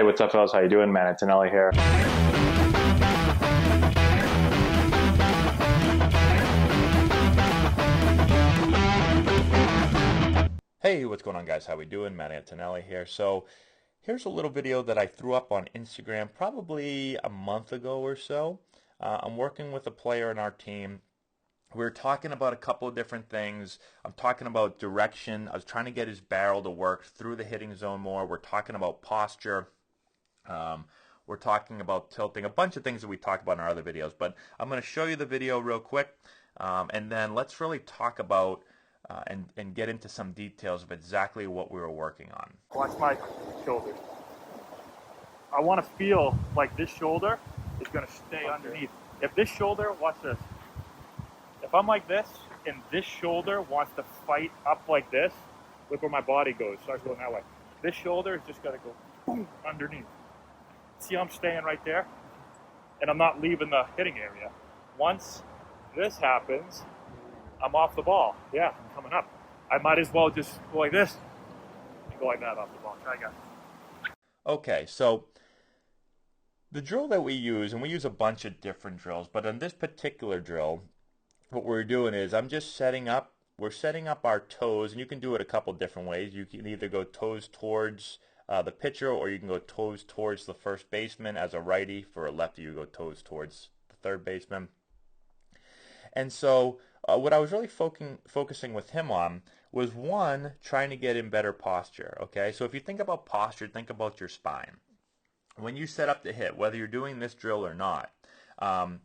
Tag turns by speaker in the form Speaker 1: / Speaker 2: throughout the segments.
Speaker 1: Hey, what's up, fellas? How you doing? Man, Antonelli here.
Speaker 2: Hey, what's going on, guys? How we doing? Matt Antonelli here. So here's a little video that I threw up on Instagram probably a month ago or so. I'm working with a player in our team. We're talking about a couple of different things. I'm talking about direction. I was trying to get his barrel to work through the hitting zone more. We're talking about posture. Um, we're talking about tilting, a bunch of things that we talk about in our other videos. But I'm going to show you the video real quick, and then let's really talk about and get into some details of exactly what we were working on.
Speaker 3: Watch my shoulders. I want to feel like this shoulder is going to stay underneath. If this shoulder, watch this. If I'm like this and this shoulder wants to fight up like this, look where my body goes. Starts going that way. This shoulder is just going to go boom underneath. See how I'm staying right there? And I'm not leaving the hitting area. Once this happens, I'm off the ball. Yeah, I'm coming up. I might as well just go like this and go like that off the ball. Try again.
Speaker 2: Okay, so the drill that we use, and we use a bunch of different drills, but on this particular drill, what we're doing is we're setting up our toes, and you can do it a couple different ways. You can either go toes towards the pitcher, or you can go toes towards the first baseman as a righty. For a lefty, you go toes towards the third baseman. And so what I was really focusing with him on was, one, trying to get in better posture. Okay, so if you think about posture, think about your spine. When you set up to hit, whether you're doing this drill or not, um,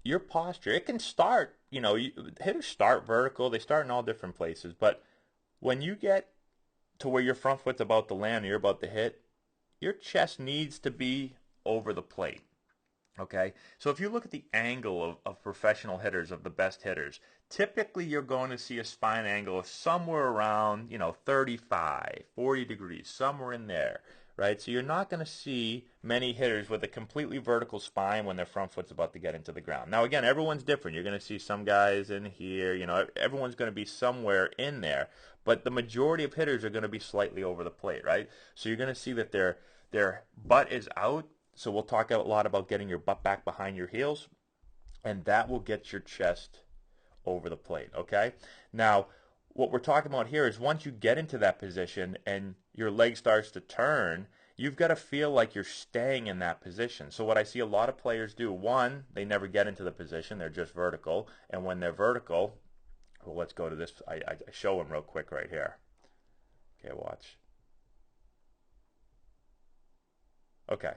Speaker 2: your posture, it can start, hitters start vertical, they start in all different places, but when you get to where your front foot's about to land and you're about to hit, your chest needs to be over the plate. Okay, so if you look at the angle of professional hitters, of the best hitters, typically you're going to see a spine angle of somewhere around, 35, 40 degrees, somewhere in there, right? So you're not going to see many hitters with a completely vertical spine when their front foot's about to get into the ground. Now, again, everyone's different. You're going to see some guys in here, everyone's going to be somewhere in there, but the majority of hitters are going to be slightly over the plate, right? So you're going to see that their butt is out. So we'll talk a lot about getting your butt back behind your heels, and that will get your chest over the plate, okay? Now, what we're talking about here is once you get into that position and your leg starts to turn, you've got to feel like you're staying in that position. So what I see a lot of players do, one, they never get into the position, they're just vertical, and when they're vertical, well, let's go to this, I show them real quick right here. Okay, watch. Okay.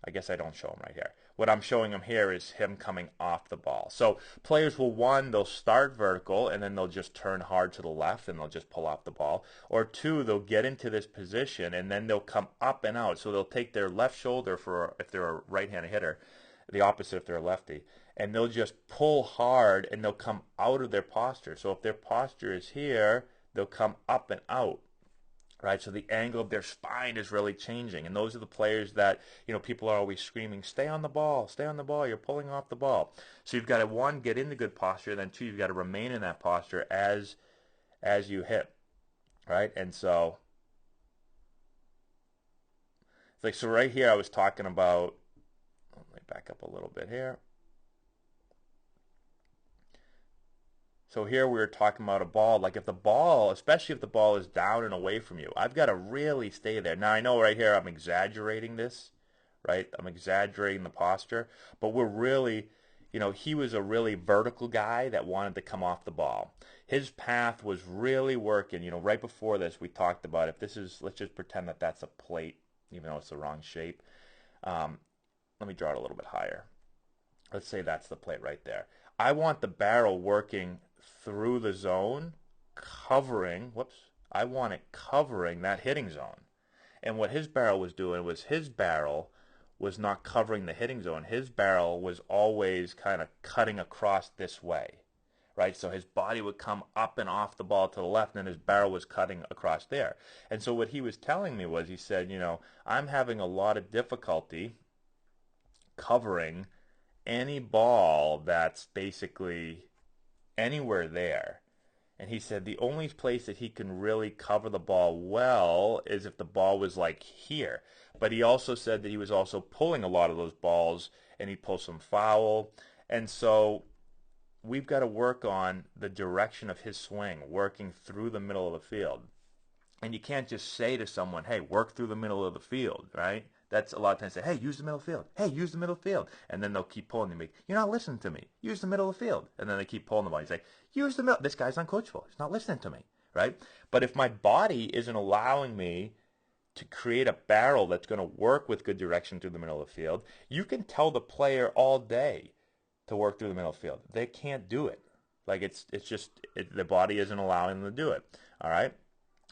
Speaker 2: I guess I don't show him right here. What I'm showing him here is him coming off the ball. So players will, one, they'll start vertical and then they'll just turn hard to the left and they'll just pull off the ball. Or two, they'll get into this position and then they'll come up and out. So they'll take their left shoulder for, if they're a right-handed hitter, the opposite if they're a lefty, and they'll just pull hard and they'll come out of their posture. So if their posture is here, they'll come up and out. Right, so the angle of their spine is really changing, and those are the players that people are always screaming, "Stay on the ball, stay on the ball! You're pulling off the ball." So you've got to, one, get into good posture, and then two, you've got to remain in that posture as you hit, right? And so, it's like, so right here, I was talking about. Let me back up a little bit here. So here we were talking about a ball, like if the ball, especially if the ball is down and away from you, I've got to really stay there. Now I know right here I'm exaggerating this, right? I'm exaggerating the posture, but we're really, he was a really vertical guy that wanted to come off the ball. His path was really working. Right before this we talked about, if this is, let's just pretend that that's a plate, even though it's the wrong shape. Let me draw it a little bit higher. Let's say that's the plate right there. I want the barrel working through the zone, covering, I want it covering that hitting zone. And what his barrel was doing was his barrel was not covering the hitting zone. His barrel was always kind of cutting across this way, right? So his body would come up and off the ball to the left, and then his barrel was cutting across there. And so what he was telling me was, he said, I'm having a lot of difficulty covering any ball that's basically anywhere there. And he said the only place that he can really cover the ball well is if the ball was like here. But he also said that he was also pulling a lot of those balls, and he pulled some foul. And so we've got to work on the direction of his swing, working through the middle of the field. And you can't just say to someone, hey, work through the middle of the field, right? That's a lot of times say, hey, use the middle field. Hey, use the middle field. And then they'll keep pulling. They make, you're not listening to me. Use the middle of the field. And then they keep pulling the ball. You say, use the middle. This guy's uncoachable. He's not listening to me, right? But if my body isn't allowing me to create a barrel that's going to work with good direction through the middle of the field, you can tell the player all day to work through the middle of the field. They can't do it. Like it's just the body isn't allowing them to do it. All right.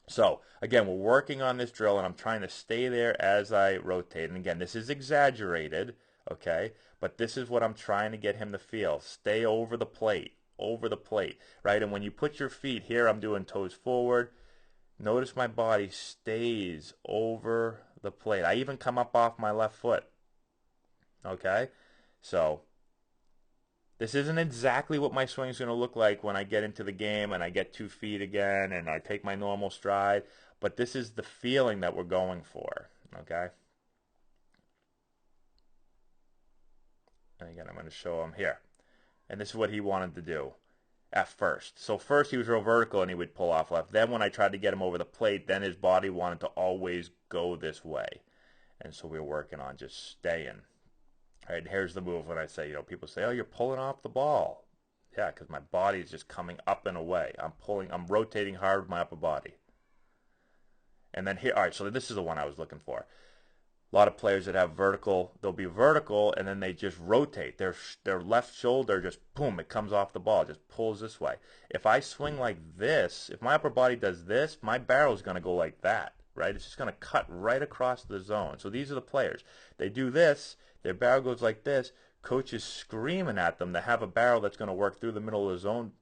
Speaker 2: So, again, we're working on this drill, and I'm trying to stay there as I rotate. And, again, this is exaggerated, okay? But this is what I'm trying to get him to feel. Stay over the plate, right? And when you put your feet here, I'm doing toes forward. Notice my body stays over the plate. I even come up off my left foot, okay? So this isn't exactly what my swing is going to look like when I get into the game and I get 2 feet again and I take my normal stride, but this is the feeling that we're going for, okay? And again, I'm going to show him here. And this is what he wanted to do at first. So first he was real vertical and he would pull off left. Then when I tried to get him over the plate, then his body wanted to always go this way. And so we were working on just staying. All right, here's the move when I say, people say, oh, you're pulling off the ball. Yeah, because my body is just coming up and away. I'm rotating hard with my upper body. And then here, all right, so this is the one I was looking for. A lot of players that have vertical, they'll be vertical, and then they just rotate. Their left shoulder just, boom, it comes off the ball, just pulls this way. If I swing like this, if my upper body does this, my barrel is going to go like that, right? It's just going to cut right across the zone. So these are the players. They do this. Their barrel goes like this. Coach is screaming at them to have a barrel that's going to work through the middle of the zone,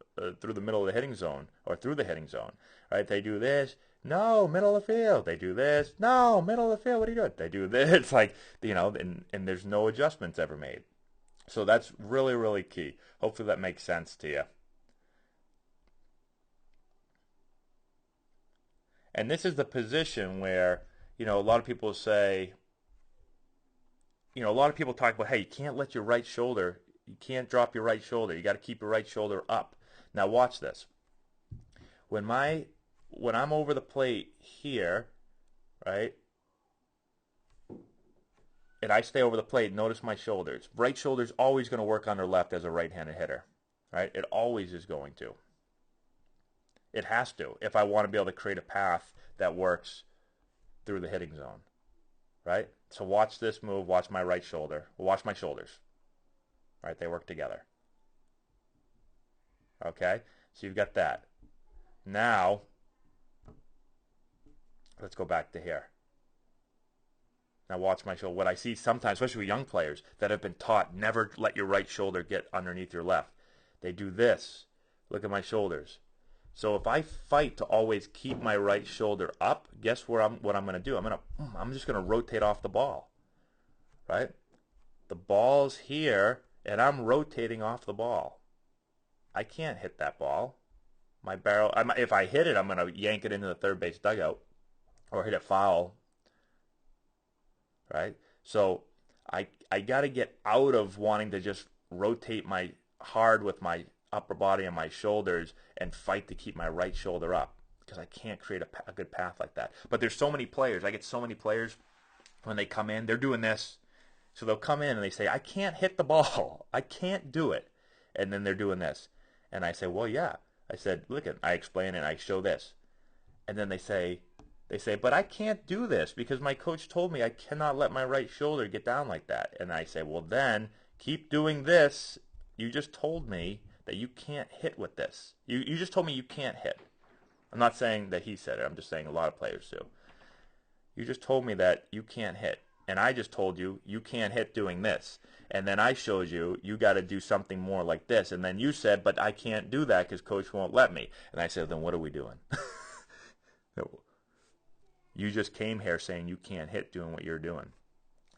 Speaker 2: through the middle of the hitting zone, or through the hitting zone. Right? They do this. No, middle of the field. They do this. No, middle of the field. What are you doing? They do this. It's like, and there's no adjustments ever made. So that's really, really key. Hopefully that makes sense to you. And this is the position where, a lot of people say, a lot of people talk about, hey, you can't let your right shoulder, you can't drop your right shoulder. You got to keep your right shoulder up. Now watch this. When I'm over the plate here, right, and I stay over the plate, notice my shoulders. Right shoulder's always going to work on their left as a right-handed hitter, right? It always is going to. It has to if I want to be able to create a path that works through the hitting zone, right? So watch this move, watch my right shoulder, watch my shoulders, right? They work together, okay? So you've got that. Now, let's go back to here. Now watch my shoulder. What I see sometimes, especially with young players that have been taught never let your right shoulder get underneath your left. They do this. Look at my shoulders. So if I fight to always keep my right shoulder up, guess what I'm going to do? I'm just going to rotate off the ball, right? The ball's here, and I'm rotating off the ball. I can't hit that ball. My barrel, if I hit it, I'm going to yank it into the third base dugout or hit it foul, right? So I got to get out of wanting to just rotate my hard with my upper body and my shoulders and fight to keep my right shoulder up because I can't create a good path like that. But there's so many players. I get so many players when they come in, they're doing this. So they'll come in and they say, I can't hit the ball. I can't do it. And then they're doing this. And I say, well, yeah. I said, look, I explain and I show this. And then they say, but I can't do this because my coach told me I cannot let my right shoulder get down like that. And I say, well, then keep doing this. You just told me that you can't hit with this. You just told me you can't hit. I'm not saying that he said it. I'm just saying a lot of players do. You just told me that you can't hit. And I just told you you can't hit doing this. And then I showed you got to do something more like this. And then you said, but I can't do that because coach won't let me. And I said, then what are we doing? You just came here saying you can't hit doing what you're doing.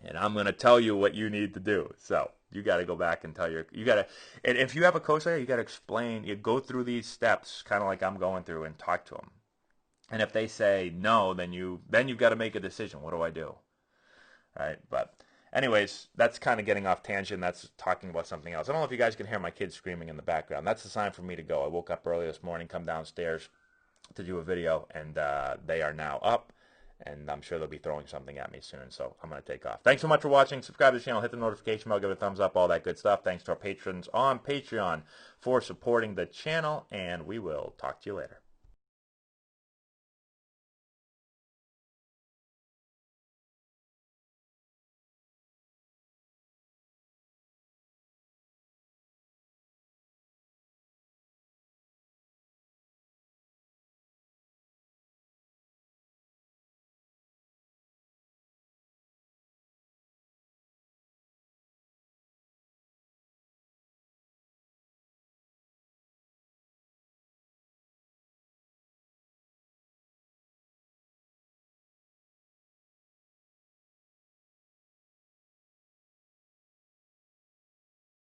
Speaker 2: And I'm going to tell you what you need to do. So you got to go back and and if you have a coach there, you got to explain, you go through these steps kind of like I'm going through and talk to them. And if they say no, then you've got to make a decision. What do I do? Right? But anyways, that's kind of getting off tangent. That's talking about something else. I don't know if you guys can hear my kids screaming in the background. That's the sign for me to go. I woke up early this morning, come downstairs to do a video, and they are now up. And I'm sure they'll be throwing something at me soon, so I'm going to take off. Thanks so much for watching. Subscribe to the channel, hit the notification bell, give it a thumbs up, all that good stuff. Thanks to our patrons on Patreon for supporting the channel, and we will talk to you later.